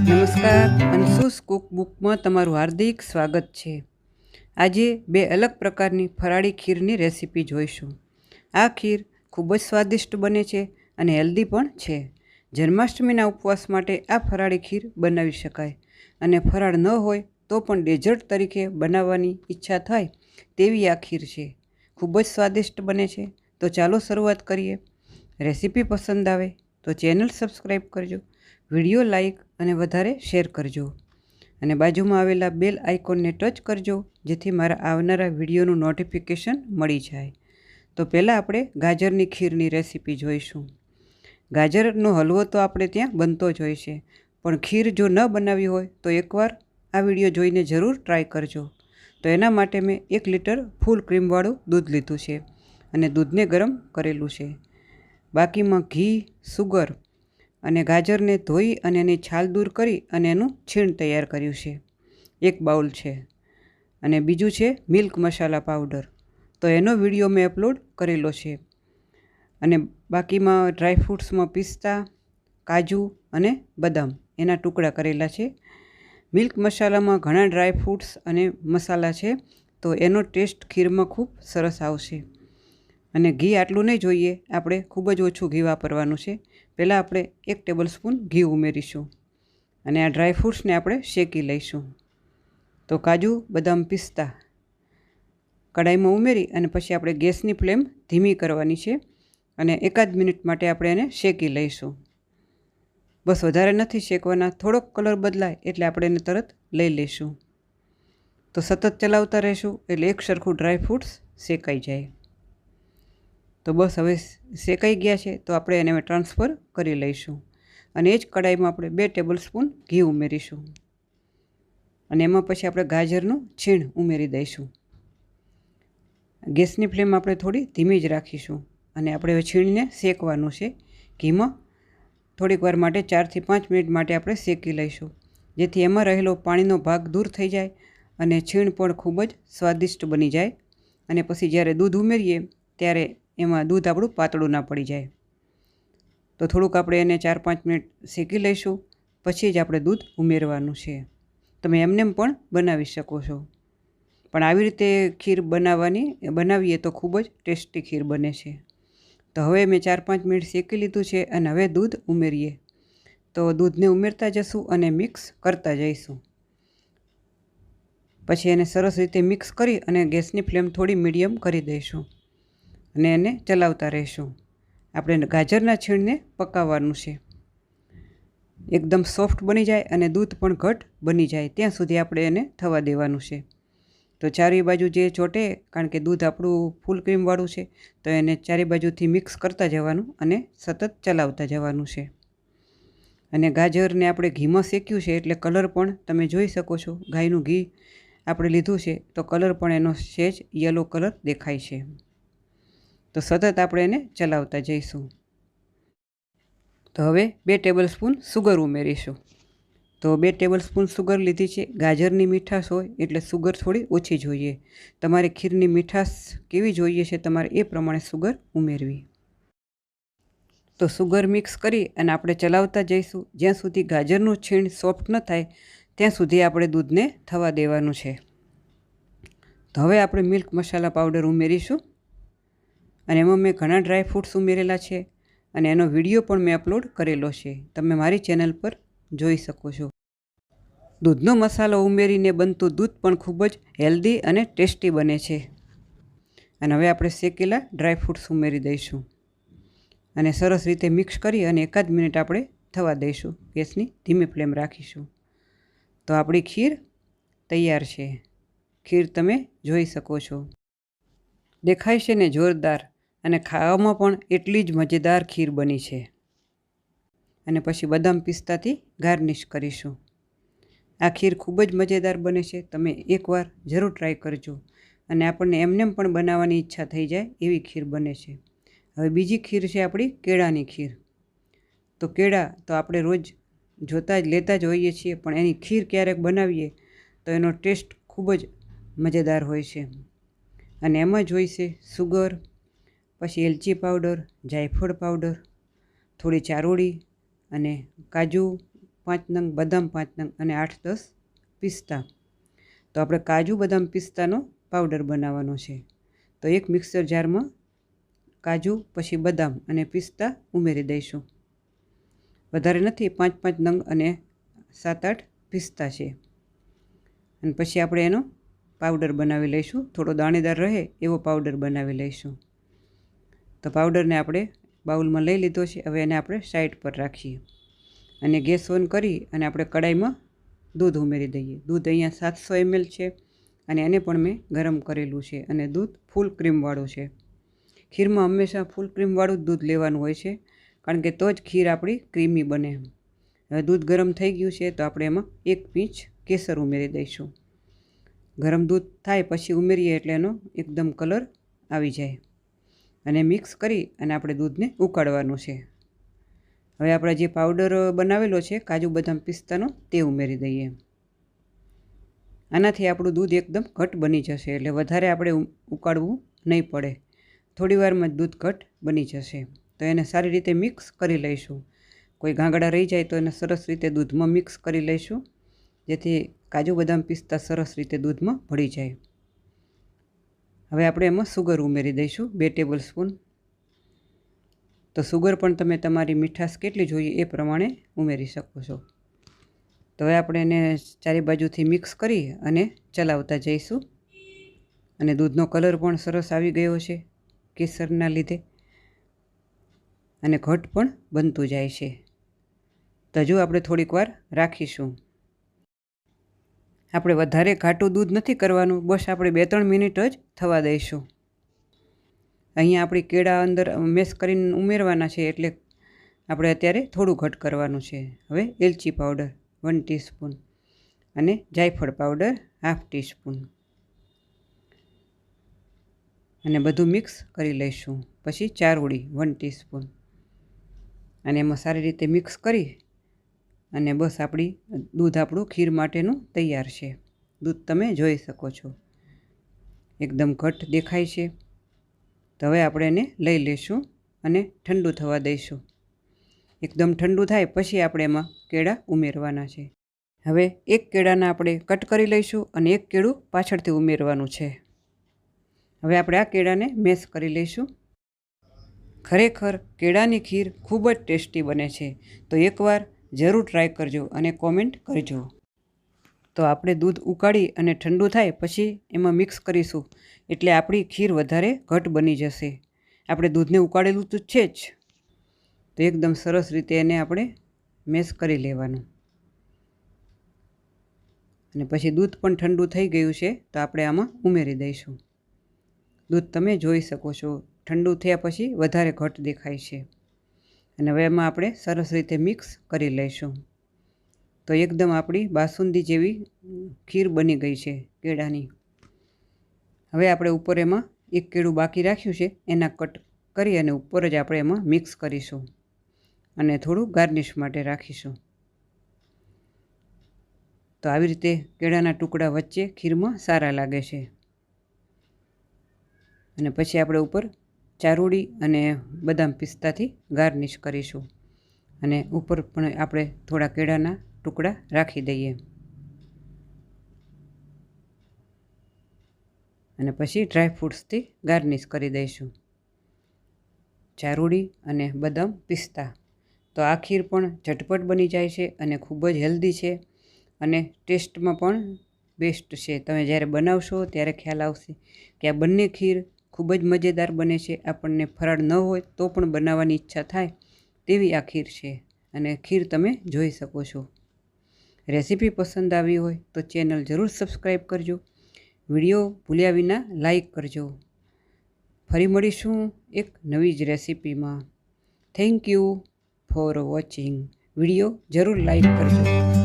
નમસ્કાર, અંશુસકૂકબુકમાં તમારું હાર્દિક સ્વાગત છે. આજે બે અલગ પ્રકારની ફરાળી ખીરની રેસીપી જોઈશું. આ ખીર ખૂબ જ સ્વાદિષ્ટ બને છે અને હેલ્ધી પણ છે. જન્માષ્ટમીના ઉપવાસ માટે આ ફરાળી ખીર બનાવી શકાય અને ફરાળ ન હોય તો પણ ડેઝર્ટ તરીકે બનાવવાની ઈચ્છા થાય તેવી આ ખીર છે. ખૂબ જ સ્વાદિષ્ટ બને છે. તો ચાલો શરૂઆત કરીએ. રેસીપી પસંદ આવે તો ચેનલ સબસ્ક્રાઈબ કરજો, વિડીયો લાઈક અને વધારે શેર કરજો અને બાજુમાં આવેલા બેલ આઇકોનને ટચ કરજો જેથી મારા આવનારા વિડીયોનું નોટિફિકેશન મળી જાય. તો પહેલાં આપણે ગાજરની ખીરની રેસીપી જોઈશું. ગાજરનો હલવો તો આપણે ત્યાં બનતો જ હોય છે, પણ ખીર જો ન બનાવી હોય તો એકવાર આ વિડીયો જોઈને જરૂર ટ્રાય કરજો. તો એના માટે મેં 1 લીટર ફૂલ ક્રીમવાળું દૂધ લીધું છે અને દૂધને ગરમ કરેલું છે. બાકીમાં ઘી, સુગર અને ગાજરને ધોઈ અને એની છાલ દૂર કરી અને એનું છીણ તૈયાર કર્યું છે. 1 બાઉલ છે અને બીજું છે મિલ્ક મસાલા પાવડર. તો એનો વિડીયો મેં અપલોડ કરેલો છે. અને બાકીમાં ડ્રાયફ્રૂટ્સમાં પિસ્તા, કાજુ અને બદામ એના ટુકડા કરેલા છે. મિલ્ક મસાલામાં ઘણા ડ્રાયફ્રૂટ્સ અને મસાલા છે, તો એનો ટેસ્ટ ખીરમાં ખૂબ સરસ આવશે. અને ઘી આટલું નહીં જોઈએ, આપણે ખૂબ જ ઓછું ઘી વાપરવાનું છે. પહેલાં આપણે 1 ટેબલ સ્પૂન ઘી ઉમેરીશું અને આ ડ્રાયફ્રૂટ્સને આપણે શેકી લઈશું. તો કાજુ, બદામ, પિસ્તા કડાઈમાં ઉમેરી અને પછી આપણે ગેસની ફ્લેમ ધીમી કરવાની છે અને 1 મિનિટ માટે આપણે એને શેકી લઈશું. બસ, વધારે નથી શેકવાના. થોડોક કલર બદલાય એટલે આપણે એને તરત લઈ લઈશું. તો સતત ચલાવતા રહીશું એટલે એક સરખું ડ્રાયફ્રૂટ્સ શેકાઈ જાય. તો બસ, હવે શેકાઈ ગયા છે તો આપણે એને ટ્રાન્સફર કરી લઈશું અને એ જ કડાઈમાં આપણે 2 ટેબલ સ્પૂન ઘી ઉમેરીશું અને એમાં પછી આપણે ગાજરનું છીણ ઉમેરી દઈશું. ગેસની ફ્લેમ આપણે થોડી ધીમી જ રાખીશું અને આપણે હવે છીણને શેકવાનું છે. ઘીમાં થોડીક વાર માટે 4 થી 5 મિનિટ માટે આપણે શેકી લઈશું, જેથી એમાં રહેલો પાણીનો ભાગ દૂર થઈ જાય અને છીણ પણ ખૂબ જ સ્વાદિષ્ટ બની જાય. અને પછી જ્યારે દૂધ ઉમેરીએ ત્યારે એમાં દૂધ આપણું પાતળું ના પડી જાય. તો થોડુંક આપણે એને 4-5 મિનિટ શેકી લઈશું, પછી જ આપણે દૂધ ઉમેરવાનું છે. તમે એમનેમ પણ બનાવી શકો છો, પણ આવી રીતે ખીર બનાવીએ તો ખૂબ જ ટેસ્ટી ખીર બને છે. તો હવે મેં 4-5 મિનિટ શેકી લીધું છે અને હવે દૂધ ઉમેરીએ. તો દૂધને ઉમેરતા જશું અને મિક્સ કરતા જઈશું. પછી એને સરસ રીતે મિક્સ કરી અને ગેસની ફ્લેમ થોડી મીડિયમ કરી દઈશું અને એને ચલાવતા રહીશું. આપણે ગાજરના છીણને પકાવવાનું છે. એકદમ સોફ્ટ બની જાય અને દૂધ પણ ઘટ બની જાય ત્યાં સુધી આપણે એને થવા દેવાનું છે. તો ચારે બાજુ જે ચોટે, કારણ કે દૂધ આપણું ફૂલ ક્રીમવાળું છે, તો એને ચારે બાજુથી મિક્સ કરતા જવાનું અને સતત ચલાવતા જવાનું છે. અને ગાજરને આપણે ઘીમાં શેક્યું છે એટલે કલર પણ તમે જોઈ શકો છો. ગાયનું ઘી આપણે લીધું છે તો કલર પણ એનો સહેજ યલો કલર દેખાય છે. તો સતત આપણે એને ચલાવતા જઈશું. તો હવે 2 ટેબલ સ્પૂન સુગર ઉમેરીશું. તો 2 ટેબલ સ્પૂન સુગર લીધી છે. ગાજરની મીઠાશ હોય એટલે સુગર થોડી ઓછી જોઈએ. તમારે ખીરની મીઠાશ કેવી જોઈએ છે તમારે એ પ્રમાણે સુગર ઉમેરવી. તો સુગર મિક્સ કરી અને આપણે ચલાવતા જઈશું. જ્યાં સુધી ગાજરનું છીણ સોફ્ટ ન થાય ત્યાં સુધી આપણે દૂધને થવા દેવાનું છે. તો હવે આપણે મિલ્ક મસાલા પાવડર ઉમેરીશું અને એમાં મેં ઘણા ડ્રાયફ્રૂટ્સ ઉમેરેલા છે અને એનો વિડીયો પણ મેં અપલોડ કરેલો છે. તમે મારી ચેનલ પર જોઈ શકો છો. દૂધનો મસાલો ઉમેરીને બનતું દૂધ પણ ખૂબ જ હેલ્ધી અને ટેસ્ટી બને છે. અને હવે આપણે શેકેલા ડ્રાયફ્રૂટ્સ ઉમેરી દઈશું અને સરસ રીતે મિક્સ કરી અને 1 મિનિટ આપણે થવા દઈશું. ગેસની ધીમી ફ્લેમ રાખીશું. તો આપણી ખીર તૈયાર છે. ખીર તમે જોઈ શકો છો. દેખાય છે ને જોરદાર, અને ખાવામાં પણ એટલી જ મજેદાર ખીર બની છે. અને પછી બદામ પિસ્તાથી ગાર્નિશ કરીશું. આ ખીર ખૂબ જ મજેદાર બને છે. તમે એકવાર જરૂર ટ્રાય કરજો અને આપણને એમનેમ પણ બનાવવાની ઈચ્છા થઈ જાય એવી ખીર બને છે. હવે બીજી ખીર છે આપણી કેળાની ખીર. તો કેળા તો આપણે રોજ જોતા જ લેતા જ હોઈએ છીએ, પણ એની ખીર ક્યારેક બનાવીએ તો એનો ટેસ્ટ ખૂબ જ મજેદાર હોય છે. અને એમાં જોઈશે સુગર, પછી એલચી પાવડર, જાયફળ પાવડર, થોડી ચારોળી, અને કાજુ 5 નંગ, બદામ 5 નંગ અને 8-10 પિસ્તા. તો આપણે કાજુ બદામ પિસ્તાનો પાવડર બનાવવાનો છે. તો એક મિક્સર જારમાં કાજુ, પછી બદામ અને પિસ્તા ઉમેરી દઈશું. વધારે નથી, 5-5 નંગ અને 7-8 પિસ્તા છે. અને પછી આપણે એનો પાવડર બનાવી લઈશું. થોડો દાણેદાર રહે એવો પાવડર બનાવી લઈશું. તો પાવડરને આપણે બાઉલમાં લઈ લીધો છે. હવે એને આપણે સાઈડ પર રાખીએ અને ગેસ ઓન કરી અને આપણે કડાઈમાં દૂધ ઉમેરી દઈએ. દૂધ અહીંયા 700 ml છે અને એને પણ મેં ગરમ કરેલું છે અને દૂધ ફૂલ ક્રીમવાળું છે. ખીરમાં હંમેશા ફૂલ ક્રીમવાળું જ દૂધ લેવાનું હોય છે, કારણ કે તો જ ખીર આપણી ક્રીમી બને. હવે દૂધ ગરમ થઈ ગયું છે તો આપણે એમાં 1 પીંચ કેસર ઉમેરી દઈશું. ગરમ દૂધ થાય પછી ઉમેરીએ એટલે એનો એકદમ કલર આવી જાય. અને મિક્સ કરી અને આપણે દૂધને ઉકાળવાનું છે. હવે આપણે જે પાવડર બનાવેલો છે કાજુ બદામ પિસ્તાનો તે ઉમેરી દઈએ. આનાથી આપણું દૂધ એકદમ ઘટ બની જશે, એટલે વધારે આપણે ઉકાળવું નહીં પડે. થોડી વારમાં જ દૂધ ઘટ બની જશે. તો એને સારી રીતે મિક્સ કરી લઈશું. કોઈ ગાંગડા રહી જાય તો એને સરસ રીતે દૂધમાં મિક્સ કરી લઈશું, જેથી કાજુ બદામ પિસ્તા સરસ રીતે દૂધમાં ભળી જાય. હવે આપણે એમાં સુગર ઉમેરી દઈશું 2 ટેબલ સ્પૂન. તો સુગર પણ તમે તમારી મીઠાશ કેટલી જોઈએ એ પ્રમાણે ઉમેરી શકો છો. તો હવે આપણે એને ચારે બાજુથી મિક્સ કરી અને ચલાવતા જઈશું. અને દૂધનો કલર પણ સરસ આવી ગયો છે કેસરના લીધે, અને ઘટ પણ બનતું જાય છે. તો જો આપણે થોડીક વાર રાખીશું. આપણે વધારે ઘાટું દૂધ નથી કરવાનું, બસ આપણે 2-3 મિનિટ જ થવા દઈશું. અહીંયા આપણી કેળા અંદર મેશ કરીને ઉમેરવાના છે, એટલે આપણે અત્યારે થોડું ઘટ કરવાનું છે. હવે એલચી પાવડર 1 ટીસ્પૂન અને જાયફળ પાવડર 1/2 ટીસ્પૂન અને બધું મિક્સ કરી લઈશું. પછી ચારોળી 1 ટીસ્પૂન અને એમાં સારી રીતે મિક્સ કરી અને બસ દૂધ આપણું ખીર માટેનું તૈયાર છે. દૂધ તમે જોઈ શકો છો એકદમ ઘટ દેખાય છે. તો હવે આપણે એને લઈ લઈશું અને ઠંડુ થવા દઈશું. એકદમ ઠંડુ થાય પછી આપણે એમાં કેળા ઉમેરવાના છે. હવે એક કેળાના આપણે કટ કરી લઈશું અને એક કેળું પાછળથી ઉમેરવાનું છે. હવે આપણે આ કેળાને મેશ કરી લઈશું. ખરેખર કેળાની ખીર ખૂબ જ ટેસ્ટી બને છે. તો એકવાર જરૂર ટ્રાય કરજો અને કોમેન્ટ કરજો. તો આપણે દૂધ ઉકાળી અને ઠંડુ થાય પછી એમાં મિક્સ કરીશું, એટલે આપણી ખીર વધારે ઘટ બની જશે. આપણે દૂધને ઉકાળેલું તો છે જ, તો એકદમ સરસ રીતે એને આપણે મેશ કરી લેવાનું. અને પછી દૂધ પણ ઠંડુ થઈ ગયું છે તો આપણે આમાં ઉમેરી દઈશું. દૂધ તમે જોઈ શકો છો ઠંડુ થયા પછી વધારે ઘટ દેખાય છે. અને હવે એમાં આપણે સરસ રીતે મિક્સ કરી લઈશું. તો એકદમ આપણી બાસુંદી જેવી ખીર બની ગઈ છે કેળાની. હવે આપણે ઉપર એમાં એક કેળું બાકી રાખ્યું છે એના કટ કરી અને ઉપર જ આપણે એમાં મિક્સ કરીશું અને થોડું ગાર્નિશ માટે રાખીશું. તો આવી રીતે કેળાના ટુકડા વચ્ચે ખીરમાં સારા લાગે છે. અને પછી આપણે ઉપર ચારોળી અને બદામ પિસ્તાથી ગાર્નિશ કરીશું અને ઉપર પણ આપણે થોડા કેળાના ટુકડા રાખી દઈએ. અને પછી ડ્રાય ફ્રૂટ્સથી ગાર્નિશ કરી દઈશું, ચારોળી અને બદામ પિસ્તા. તો આ ખીર પણ ઝટપટ બની જાય છે અને ખૂબ જ હેલ્ધી છે અને ટેસ્ટમાં પણ બેસ્ટ છે. તમે જ્યારે બનાવશો ત્યારે ખ્યાલ આવશે કે આ બંને ખીર ખૂબ જ મજેદાર બને છે. આપણને ફરાળ ન હોય તો પણ બનાવવાની ઈચ્છા થાય તેવી આ ખીર છે. અને ખીર તમે જોઈ શકો છો. રેસીપી પસંદ આવી હોય તો ચેનલ જરૂર સબસ્ક્રાઈબ કરજો. વિડીયો ભૂલ્યા વિના લાઈક કરજો. ફરી મળીશું એક નવી જ રેસીપીમાં. Thank you for watching. Video જરૂર લાઈક કરજો.